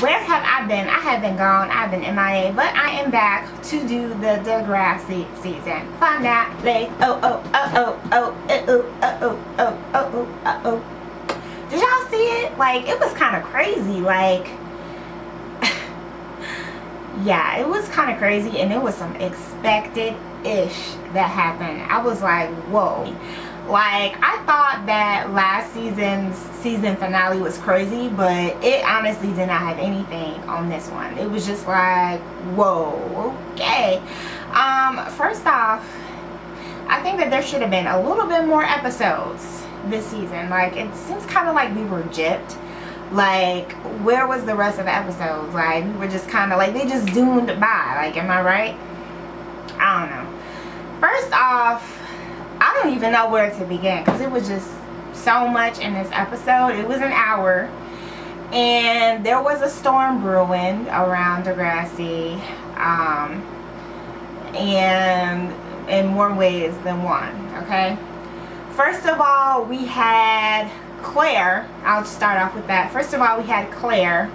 where have I been? I have been gone. I've been MIA, but I am back to do the Degrassi season. Finally. Oh. Did y'all see it? Like, it was kind of crazy. Like, yeah, it was kind of crazy, and it was some expected-ish that happened. I was like, whoa. Like, I thought that last season's season finale was crazy, but it honestly did not have anything on this one. It was just like, whoa, okay. First off, I think that there should have been a little bit more episodes this season. Like, it seems kind of like we were gypped. Like, where was the rest of the episodes? Like, we were just kind of like, they just zoomed by. Like, am I right? I don't know. First off, I don't even know where to begin, because it was just so much in this episode. It was an hour, and there was a storm brewing around Degrassi, and in more ways than one. Okay, first of all, we had Claire. I'll start off with that. First of all, we had Claire,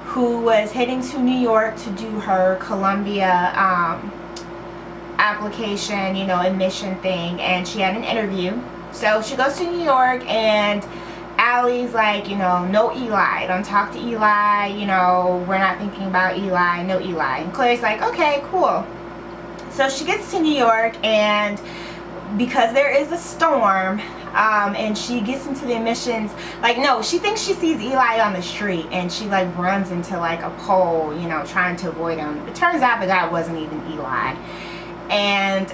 who was heading to New York to do her Columbia application, you know, admission thing, and she had an interview. So she goes to New York, and Allie's like, you know, no Eli, don't talk to Eli, you know, we're not thinking about Eli, no Eli. And Claire's like, okay, cool. So she gets to New York, and because there is a storm, and she gets into the admissions, like, no, she thinks she sees Eli on the street, and she like runs into like a pole, you know, trying to avoid him. It turns out the guy wasn't even Eli. And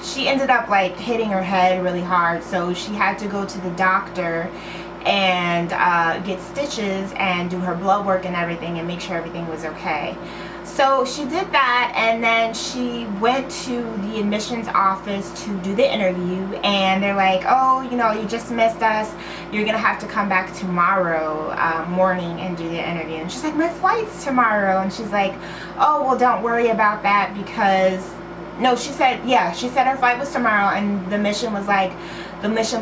she ended up like hitting her head really hard, so she had to go to the doctor and get stitches and do her blood work and everything and make sure everything was okay. So she did that, and then she went to the admissions office to do the interview, and they're like, oh, you know, you just missed us, you're gonna have to come back tomorrow morning and do the interview. And she's like, my flight's tomorrow. And she's like, oh, well, don't worry about that, because no, she said her flight was tomorrow, and the mission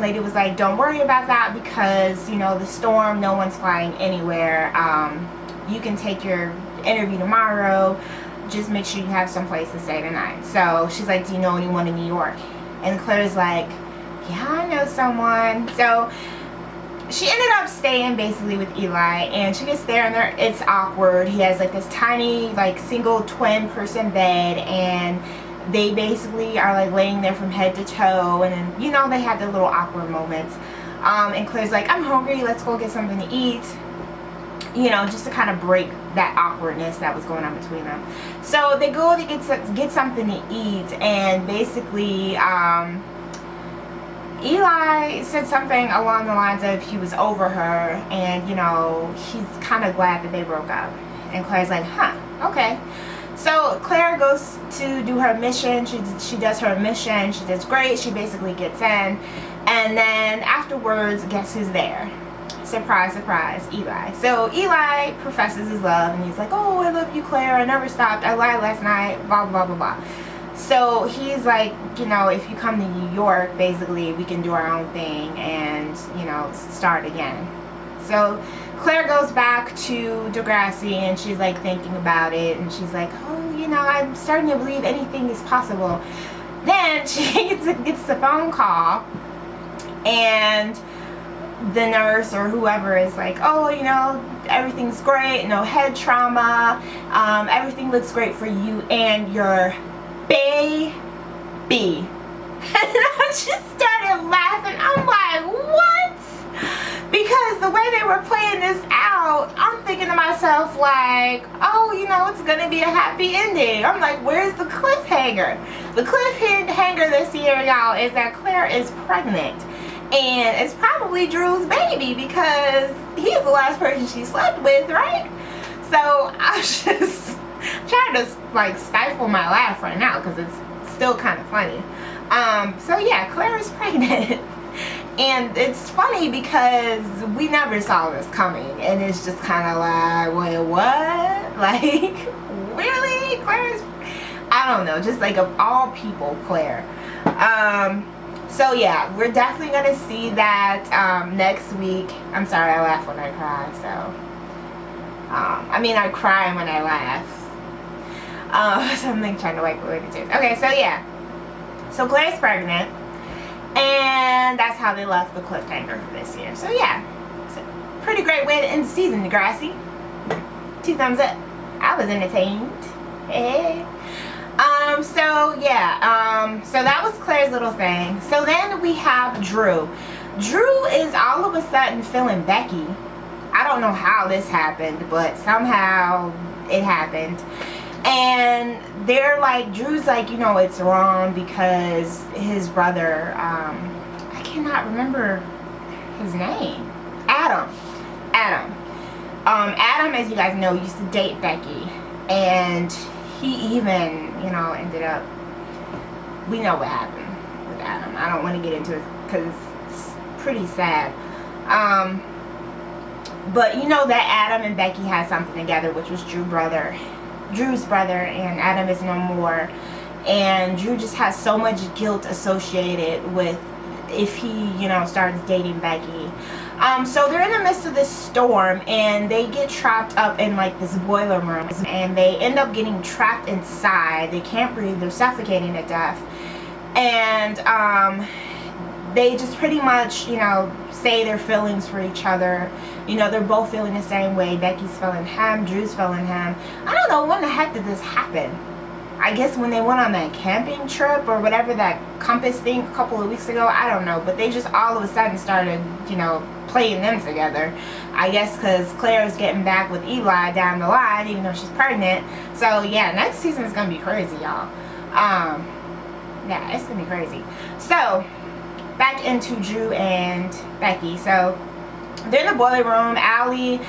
lady was like, don't worry about that, because, you know, the storm, no one's flying anywhere. You can take your interview tomorrow, just make sure you have some place to stay tonight. So she's like, do you know anyone in New York? And Claire's like, yeah, I know someone. So she ended up staying basically with Eli, and she gets there, and it's awkward. He has like this tiny like single twin person bed, and they basically are like laying there from head to toe, and then, you know, they had their little awkward moments. And Claire's like, I'm hungry, let's go get something to eat, you know, just to kind of break that awkwardness that was going on between them. So they go to get something to eat, and basically Eli said something along the lines of he was over her, and, you know, he's kind of glad that they broke up. And Claire's like, huh, okay. So Claire goes to do her mission. She does her mission. She does great. She basically gets in. And then afterwards, guess who's there? Surprise, surprise, Eli. So Eli professes his love, and he's like, oh, I love you, Claire. I never stopped. I lied last night, blah, blah, blah, blah. So he's like, you know, if you come to New York, basically, we can do our own thing and, you know, start again. So Claire goes back to Degrassi, and she's like thinking about it, and she's like, oh, you know, I'm starting to believe anything is possible. Then she gets the phone call, and the nurse or whoever is like, oh, you know, everything's great, no head trauma, everything looks great for you and your baby. And I just started laughing. I'm like, what? Because the way they were playing this out, I'm thinking to myself like, oh, you know, it's gonna be a happy ending. I'm like, where's the cliffhanger? The cliffhanger this year, y'all, is that Claire is pregnant, and it's probably Drew's baby, because he's the last person she slept with, right? So I'm just trying to like stifle my laugh right now, because it's still kind of funny. So yeah, Claire is pregnant. And it's funny because we never saw this coming, and it's just kind of like, wait, what? Like, really? Claire's, I don't know, just like of all people, Claire. So yeah, we're definitely gonna see that next week. I'm sorry, I laugh when I cry, so I mean, I cry when I laugh. So I'm like trying to wipe away the tears. Okay, so yeah. So Claire's pregnant. And that's how they left the cliffhanger for this year. So yeah. It's a pretty great way to end the season, Degrassi. 2 thumbs up. I was entertained. Hey. So yeah. So that was Claire's little thing. So then we have Drew. Drew is all of a sudden feeling Becky. I don't know how this happened, but somehow it happened. And they're like, Drew's like, you know, it's wrong because his brother, I cannot remember his name. Adam, as you guys know, used to date Becky. And he even, you know, ended up, we know what happened with Adam. I don't want to get into it because it's pretty sad. But you know that Adam and Becky had something together, which was Drew's brother, and Adam is no more. And Drew just has so much guilt associated with if he, you know, starts dating Becky. So they're in the midst of this storm, and they get trapped up in like this boiler room, and they end up getting trapped inside. They can't breathe, they're suffocating to death. And they just pretty much, you know, say their feelings for each other. You know, they're both feeling the same way. Becky's feeling him, Drew's feeling him. I don't know, when the heck did this happen? I guess when they went on that camping trip or whatever, that compass thing a couple of weeks ago. I don't know, but they just all of a sudden started, you know, playing them together. I guess because Claire's getting back with Eli down the line, even though she's pregnant. So yeah, next season is gonna be crazy, y'all. Yeah, it's gonna be crazy. So back into Drew and Becky. So they're in the boiler room. Allie,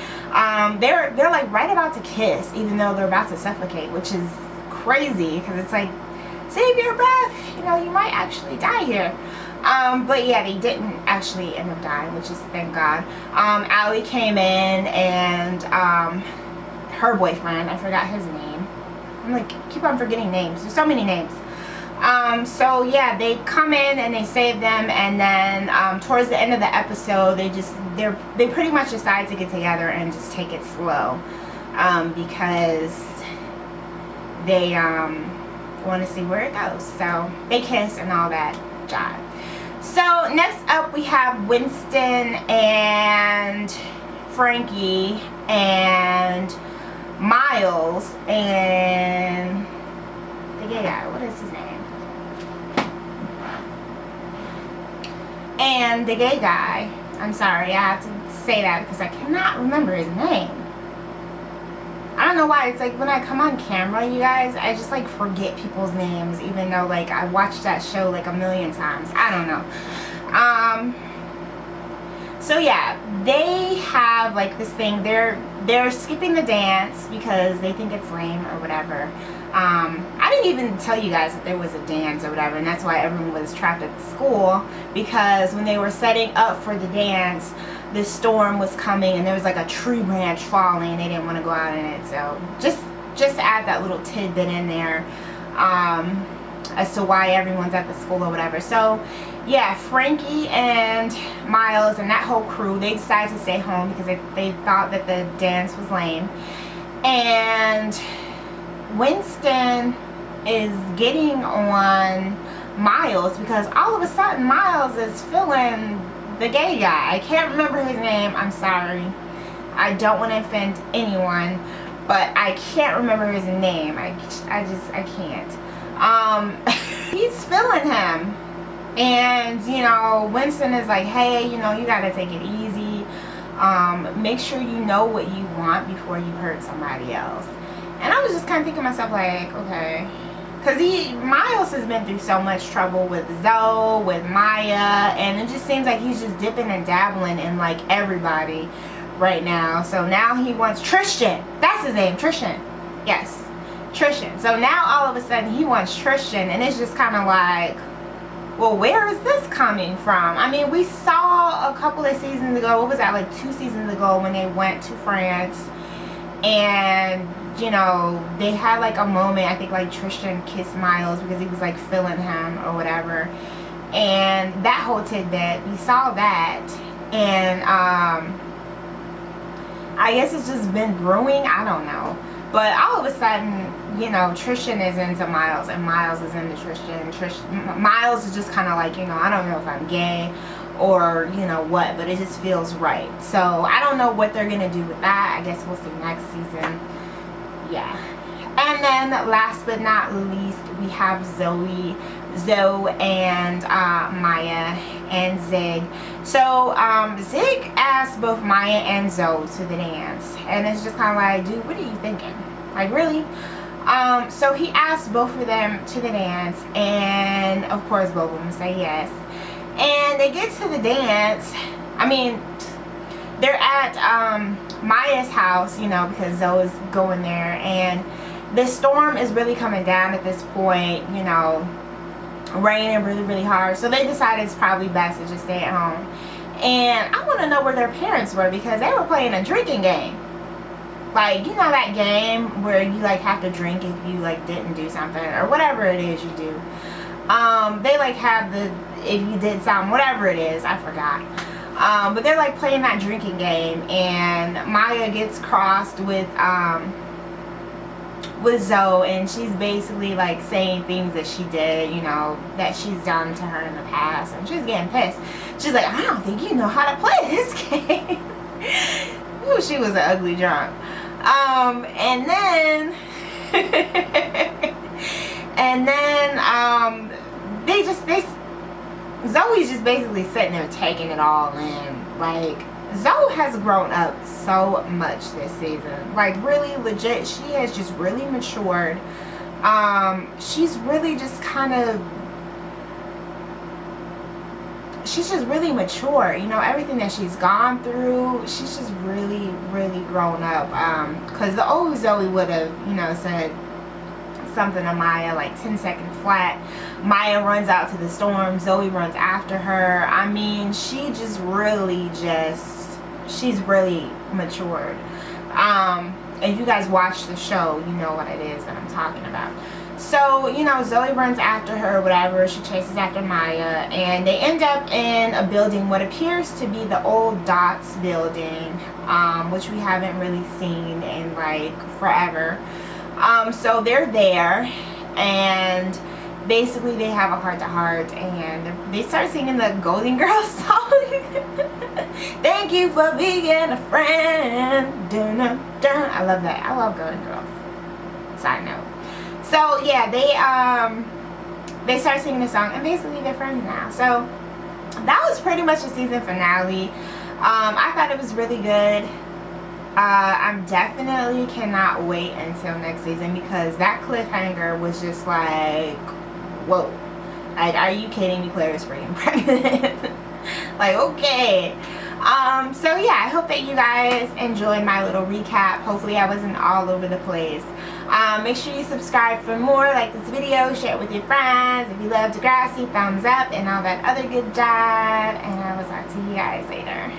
they're like right about to kiss, even though they're about to suffocate, which is crazy because it's like, save your breath, you know, you might actually die here. But yeah, they didn't actually end up dying, which is thank God. Allie came in, and her boyfriend, I forgot his name. I'm like, keep on forgetting names. There's so many names. So yeah, they come in and they save them, and then towards the end of the episode, they pretty much decide to get together and just take it slow, because they want to see where it goes. So they kiss and all that jive. So next up we have Winston and Frankie and Miles and the gay guy. What is his name? And the gay guy. I'm sorry, I have to say that because I cannot remember his name. I don't know why. It's like when I come on camera, you guys, I just like forget people's names, even though like I watched that show like a million times. I don't know. So yeah, they have like this thing. They're skipping the dance because they think it's lame or whatever. I didn't even tell you guys that there was a dance or whatever, and that's why everyone was trapped at the school, because when they were setting up for the dance, this storm was coming and there was like a tree branch falling and they didn't want to go out in it. So just to add that little tidbit in there, as to why everyone's at the school or whatever. So yeah, Frankie and Miles and that whole crew, they decided to stay home because they thought that the dance was lame. And Winston is getting on Miles because all of a sudden Miles is feeling the gay guy. I can't remember his name. I'm sorry. I don't want to offend anyone, but I can't remember his name. I can't. He's feeling him. And, you know, Winston is like, hey, you know, you got to take it easy. Make sure you know what you want before you hurt somebody else. And I was just kind of thinking to myself, like, okay. Because Miles has been through so much trouble with Zoe, with Maya, and it just seems like he's just dipping and dabbling in, like, everybody right now. So now he wants Tristan. That's his name, Tristan. Yes, Tristan. So now all of a sudden he wants Tristan, and it's just kind of like, well, where is this coming from? I mean, we saw a couple of seasons ago, what was that, like 2 seasons ago, when they went to France, and you know, they had like a moment, I think like Tristan kissed Miles because he was like feeling him or whatever, and that whole tidbit, we saw that. And I guess it's just been brewing. I don't know. But all of a sudden, you know, Tristan is into Miles and Miles is into Tristan. Miles is just kind of like, you know, I don't know if I'm gay or, you know, what, but it just feels right. So I don't know what they're going to do with that. I guess we'll see next season. Yeah. And then last but not least, we have Zoe and Maya and Zig. So Zig asked both Maya and Zoe to the dance, and it's just kind of like, dude, what are you thinking? Like, really? So he asked both of them to the dance, and of course both of them say yes. And they get to the dance. I mean, they're at Maya's house, you know, because Zoe's going there, and the storm is really coming down at this point, you know, raining really hard. So they decided it's probably best to just stay at home. And I want to know where their parents were, because they were playing a drinking game. Like, you know that game where you like have to drink if you like didn't do something or whatever it is you do. They like have the, if you did something, whatever it is, I forgot. But they're like playing that drinking game, and Maya gets crossed with Zoe, and she's basically like saying things that she did, you know, that she's done to her in the past, and she's getting pissed. She's like, I don't think you know how to play this game. Ooh, she was an ugly drunk. And then Zoe's just basically sitting there taking it all in. Like, Zoe has grown up so much this season. Like, really legit, she has just really matured. She's really just kind of, she's just really mature, you know, everything that she's gone through, she's just really grown up. Because the old Zoe would have, you know, said something to Maya like 10 seconds flat. Maya runs out to the storm, Zoe runs after her. I mean, she just really she's really matured. If you guys watch the show, you know what it is that I'm talking about. So, you know, Zoe runs after her, whatever. She chases after Maya, and they end up in a building, what appears to be the old Dots building, which we haven't really seen in like forever. So they're there, and basically they have a heart-to-heart, and they start singing the Golden Girls song. Thank you for being a friend. Dun, dun, dun. I love that. I love Golden Girls. Side note. So yeah, they start singing the song, and basically they're friends now. So that was pretty much the season finale. I thought it was really good. I definitely cannot wait until next season, because that cliffhanger was just like, whoa. Like, are you kidding me? Claire is freaking pregnant. Like, okay. So yeah, I hope that you guys enjoyed my little recap. Hopefully I wasn't all over the place. Make sure you subscribe for more, like this video, share it with your friends. If you love Degrassi, thumbs up and all that other good jive. And I will talk to you guys later.